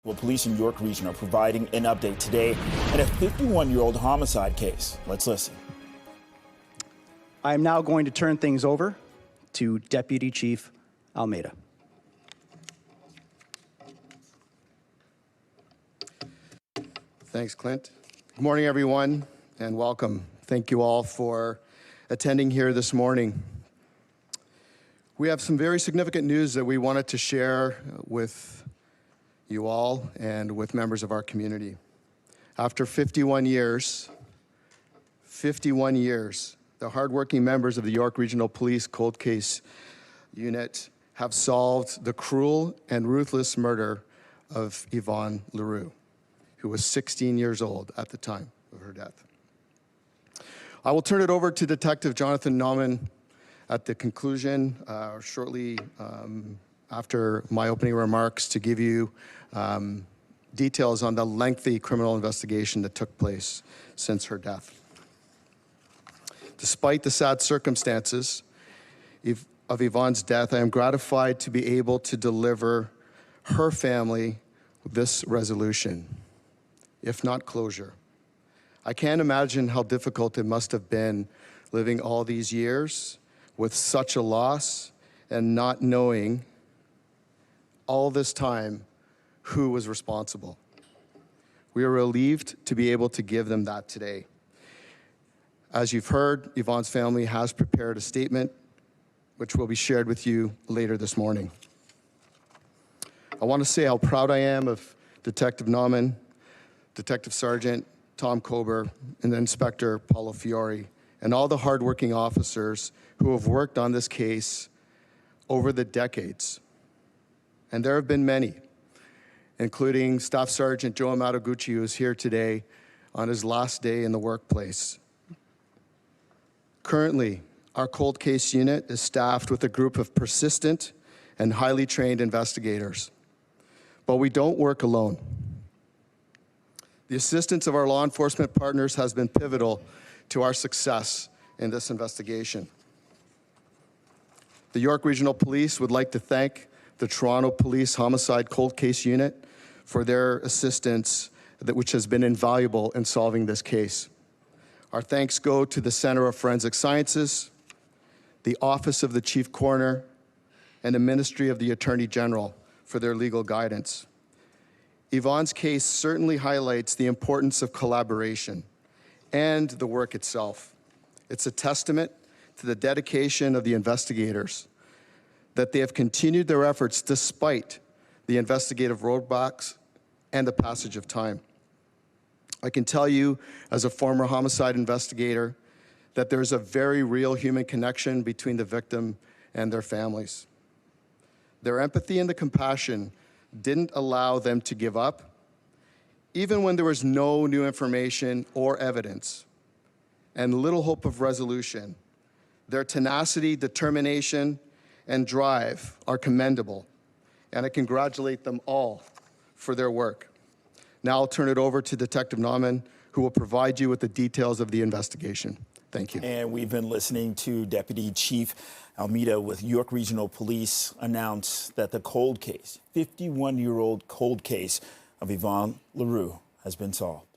Well, police in York Region are providing an update today in a 51-year-old homicide case. Let's listen. I am now going to turn things over to Deputy Chief Almeida. Thanks, Clint. Good morning, everyone, and welcome. Thank you all for attending here this morning. We have some very significant news that we wanted to share with you all and with members of our community. After 51 years, the hardworking members of the York Regional Police Cold Case Unit have solved the cruel and ruthless murder of Yvonne Leroux, who was 16 years old at the time of her death. I will turn it over to Detective Jonathan Nauman at the conclusion, shortly after my opening remarks, to give you details on the lengthy criminal investigation that took place since her death. Despite the sad circumstances of Yvonne's death, I am gratified to be able to deliver her family this resolution, if not closure. I can't imagine how difficult it must have been living all these years with such a loss and not knowing all this time who was responsible. We are relieved to be able to give them that today. As you've heard, Yvonne's family has prepared a statement which will be shared with you later this morning. I want to say how proud I am of Detective Nauman, Detective Sergeant Tom Kober, and Inspector Paulo Fiore, and all the hardworking officers who have worked on this case over the decades. And there have been many, including Staff Sergeant Joe Amatoguchi, who is here today on his last day in the workplace. Currently, our cold case unit is staffed with a group of persistent and highly trained investigators. But we don't work alone. The assistance of our law enforcement partners has been pivotal to our success in this investigation. The York Regional Police would like to thank the Toronto Police Homicide Cold Case Unit for their assistance, which has been invaluable in solving this case. Our thanks go to the Center of Forensic Sciences, the Office of the Chief Coroner, and the Ministry of the Attorney General for their legal guidance. Yvonne's case certainly highlights the importance of collaboration and the work itself. It's a testament to the dedication of the investigators, that they have continued their efforts despite the investigative roadblocks and the passage of time. I can tell you, as a former homicide investigator, that there's a very real human connection between the victim and their families. Their empathy and the compassion didn't allow them to give up, even when there was no new information or evidence and little hope of resolution. Their tenacity, determination, and drive are commendable, and I congratulate them all for their work. Now I'll turn it over to Detective Nauman, who will provide you with the details of the investigation. Thank you. And we've been listening to Deputy Chief Almeida with York Regional Police announce that the cold case, 51-year-old cold case of Yvonne Leroux, has been solved.